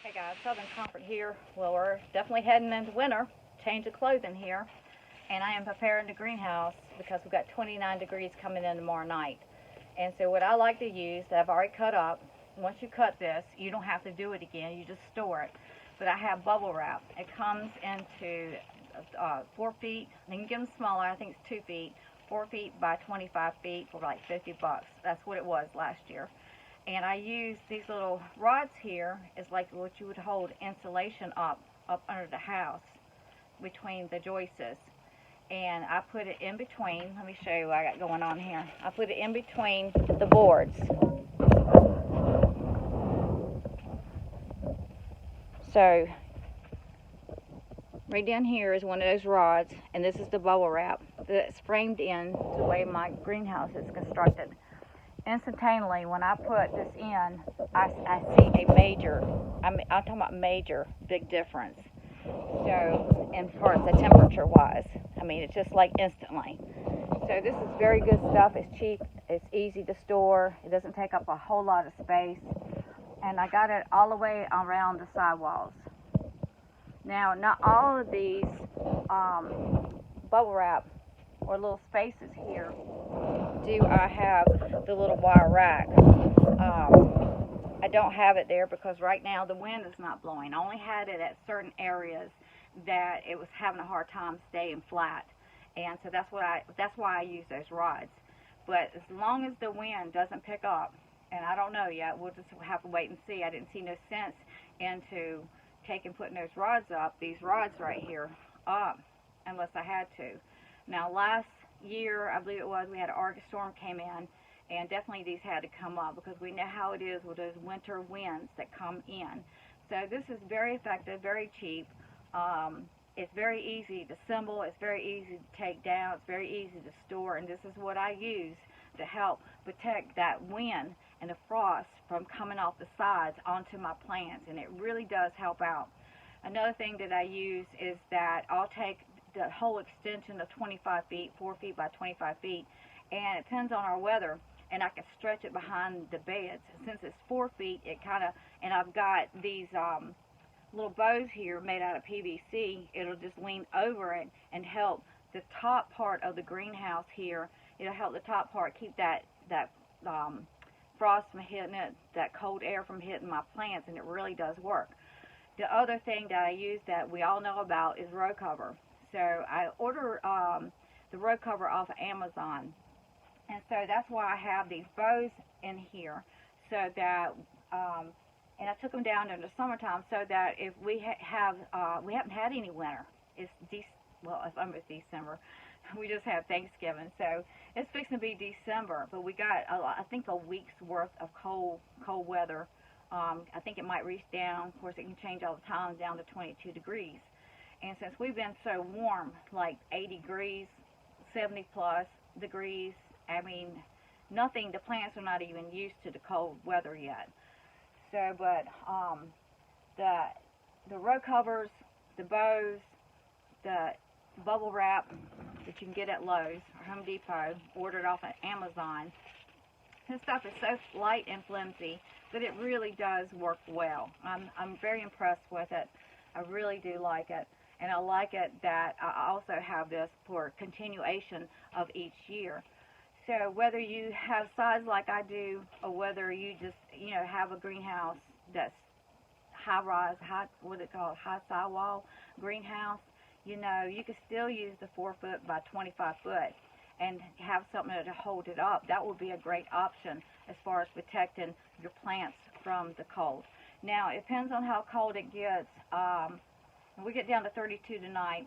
Hey guys, Southern Comfort here. Well, we're definitely heading into winter. Change of clothing here. And I am preparing the greenhouse because we've got 29 degrees coming in tomorrow night. And so what I like to use, that I've already cut up, once you cut this, you don't have to do it again. You just store it. But I have bubble wrap. It comes into 4 feet. You can get them smaller. I think it's 2 feet. 4 feet by 25 feet for like 50 bucks. That's what it was last year. And I use these little rods here. It's like what you would hold insulation up under the house between the joists. And I put it in between. Let me show you what I got going on here. I put it in between the boards. So right down here is one of those rods, and this is the bubble wrap that's framed in the way my greenhouse is constructed. Instantaneously, when I put this in, I see a major, I'm talking about major, big difference. So, as far as the temperature wise, I mean, it's just like instantly. So this is very good stuff. It's cheap, it's easy to store, it doesn't take up a whole lot of space, and I got it all the way around the sidewalls. Now, not all of these bubble wrap or little spaces here do I have the little wire rack. I don't have it there because right now the wind is not blowing. I only had it at certain areas that it was having a hard time staying flat, and so that's why I use those rods. But as long as the wind doesn't pick up, and I don't know yet, we'll just have to wait and see. I didn't see no sense into putting those rods up, these rods right here, up, unless I had to. Now last year, I believe it was, we had an Arctic storm came in, and definitely these had to come up because we know how it is with those winter winds that come in. So this is very effective, very cheap. It's very easy to assemble, it's very easy to take down, it's very easy to store, and this is what I use to help protect that wind and the frost from coming off the sides onto my plants, and it really does help out. Another thing that I use is that I'll take the whole extension of 25 feet, 4 feet by 25 feet, and it depends on our weather, and I can stretch it behind the beds. Since it's 4 feet, it kind of, and I've got these little bows here made out of PVC, it'll just lean over it and help the top part of the greenhouse here. It'll help the top part keep that frost from hitting it, that cold air from hitting my plants, and it really does work. The other thing that I use that we all know about is row cover. So I order the row cover off of Amazon, and so that's why I have these bows in here, so that and I took them down in the summertime so that if we we haven't had any winter. It's almost December. We just had Thanksgiving, so it's fixing to be December. But we got I think a week's worth of cold weather. I think it might reach down. Of course, it can change all the time down to 22 degrees. And since we've been so warm, like 80 degrees, 70 plus degrees, I mean, the plants are not even used to the cold weather yet. So, but the row covers, the bows, the bubble wrap that you can get at Lowe's or Home Depot, ordered off of Amazon. This stuff is so light and flimsy, but it really does work well. I'm very impressed with it. I really do like it. And I like it that I also have this for continuation of each year. So whether you have size like I do, or whether you just, have a greenhouse that's high-rise, high sidewall greenhouse, you can still use the 4 foot by 25 foot and have something to hold it up. That would be a great option as far as protecting your plants from the cold. Now, it depends on how cold it gets. We get down to 32 tonight,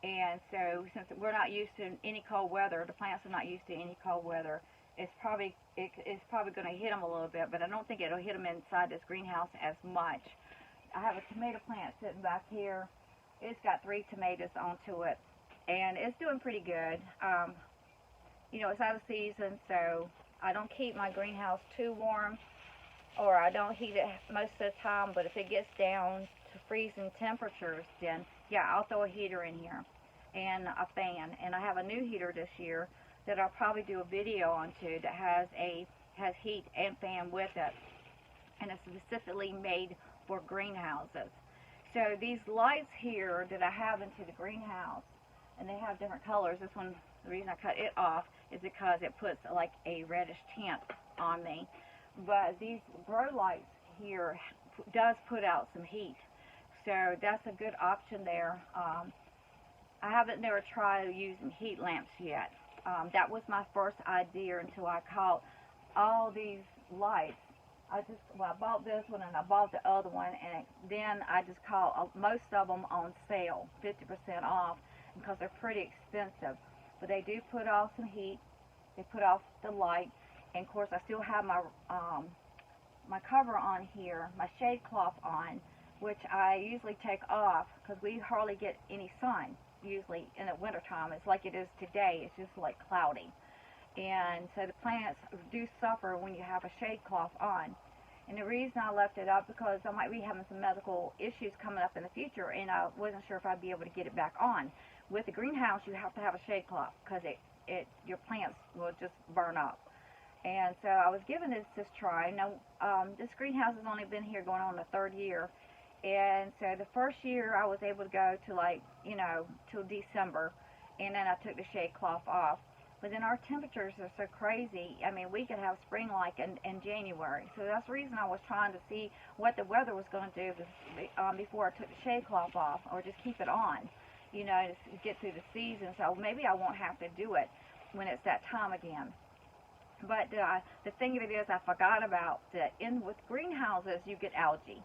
and so since we're not used to any cold weather, the plants are not used to any cold weather, it's probably going to hit them a little bit, but I don't think it'll hit them inside this greenhouse as much. I have a tomato plant sitting back here. It's got 3 tomatoes onto it, and it's doing pretty good. It's out of season, so I don't keep my greenhouse too warm, or I don't heat it most of the time, but if it gets down to freezing temperatures, then yeah, I'll throw a heater in here and a fan. And I have a new heater this year that I'll probably do a video on too, that has heat and fan with it. and it's specifically made for greenhouses. So these lights here that I have into the greenhouse, and they have different colors. This one, the reason I cut it off is because it puts like a reddish tint on me. But these grow lights here does put out some heat, so that's a good option there. I haven't never tried using heat lamps yet. That was my first idea until I caught all these lights. I bought this one and I bought the other one, and then I just caught most of them on sale, 50% off, because they're pretty expensive. But they do put off some heat. They put off the light, and of course I still have my my cover on here, my shade cloth on, which I usually take off because we hardly get any sun usually in the wintertime. It's like it is today. It's just like cloudy. And so the plants do suffer when you have a shade cloth on. And the reason I left it up because I might be having some medical issues coming up in the future, and I wasn't sure if I'd be able to get it back on. With the greenhouse, you have to have a shade cloth because your plants will just burn up. And so I was giving this try. Now, this greenhouse has only been here going on the 3rd year. And so the first year I was able to go to till December, and then I took the shade cloth off. But then our temperatures are so crazy. I mean, we could have spring like in January. So that's the reason I was trying to see what the weather was going to do before I took the shade cloth off, or just keep it on, to get through the season. So maybe I won't have to do it when it's that time again. But the thing of it is, I forgot about that with greenhouses, you get algae.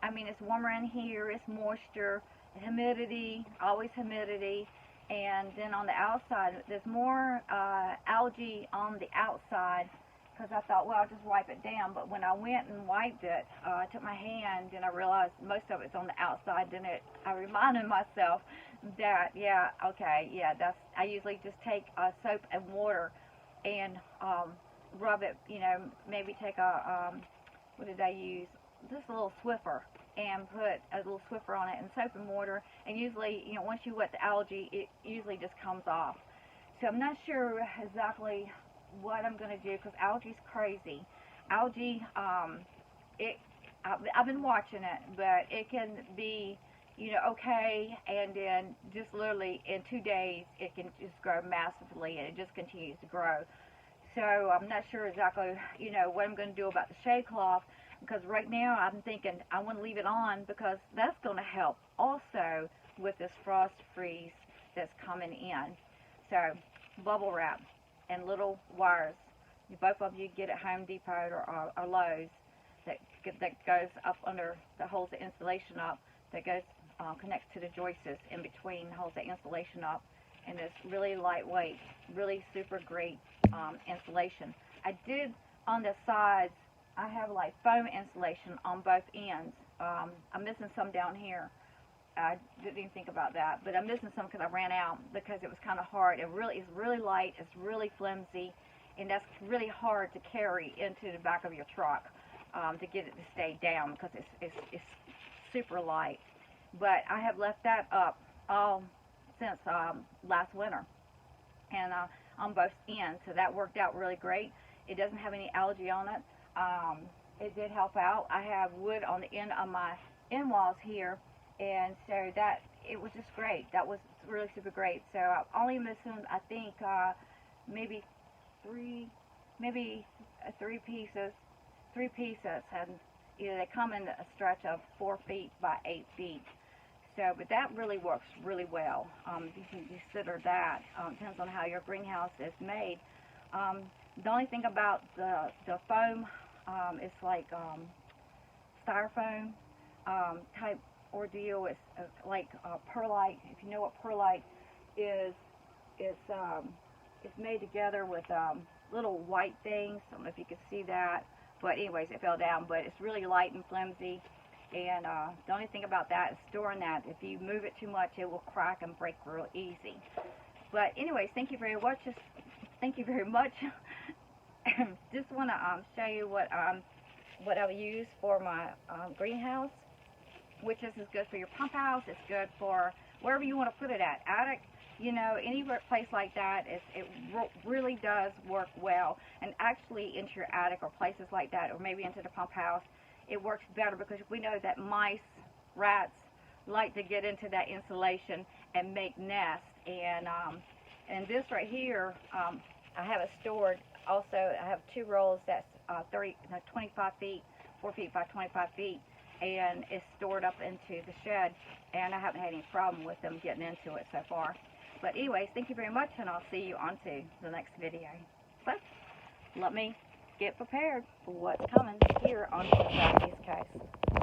I mean, it's warmer in here, it's moisture, humidity, always humidity. And then on the outside, there's more algae on the outside, because I thought, well, I'll just wipe it down. But when I went and wiped it, I took my hand and I realized most of it's on the outside. Then I reminded myself that, I usually just take soap and water and rub it, maybe take what did I use? Just a little Swiffer, and put a little Swiffer on it and soap and water, and usually, once you wet the algae, it usually just comes off. So I'm not sure exactly what I'm going to do, because algae's crazy. Algae, I've been watching it, but it can be, okay, and then just literally in 2 days, it can just grow massively, and it just continues to grow. So I'm not sure exactly, what I'm going to do about the shade cloth, because right now I'm thinking I want to leave it on, because that's going to help also with this frost freeze that's coming in. So bubble wrap and little wires. Both of you get at Home Depot or Lowe's that goes up under, that holds the insulation up, that goes connects to the joists in between, holds the insulation up, and it's really lightweight, really super great insulation. I did on the sides, I have like foam insulation on both ends. I'm missing some down here. I didn't even think about that, but I'm missing some because I ran out, because it was kind of hard. It's really light, it's really flimsy, and that's really hard to carry into the back of your truck to get it to stay down, because it's super light. But I have left that up all since last winter, and on both ends, so that worked out really great. It doesn't have any algae on it. It did help out. I have wood on the end of my end walls here, and so that it was just great. That was really super great. So I'm only missing, I think, maybe three pieces, and they come in a stretch of 4 feet by 8 feet. So, but that really works really well. You can consider that. Depends on how your greenhouse is made. The only thing about the foam, it's like styrofoam type ordeal. It's like perlite. If you know what perlite is, it's made together with little white things. I don't know if you can see that, but anyways, it fell down. But it's really light and flimsy. And the only thing about that is storing that. If you move it too much, it will crack and break real easy. But anyways, thank you very much. Just want to show you what I use for my greenhouse, which is good for your pump house. It's good for wherever you want to put it at. Attic, any place like that, it really does work well. And actually into your attic or places like that, or maybe into the pump house, it works better because we know that mice, rats, like to get into that insulation and make nests. And this right here, I have it stored. Also, I have 2 rolls that's 25 feet, 4 feet by 25 feet, and it's stored up into the shed, and I haven't had any problem with them getting into it so far. But anyways, thank you very much, and I'll see you on to the next video. So, let me get prepared for what's coming here on the Southeast Coast.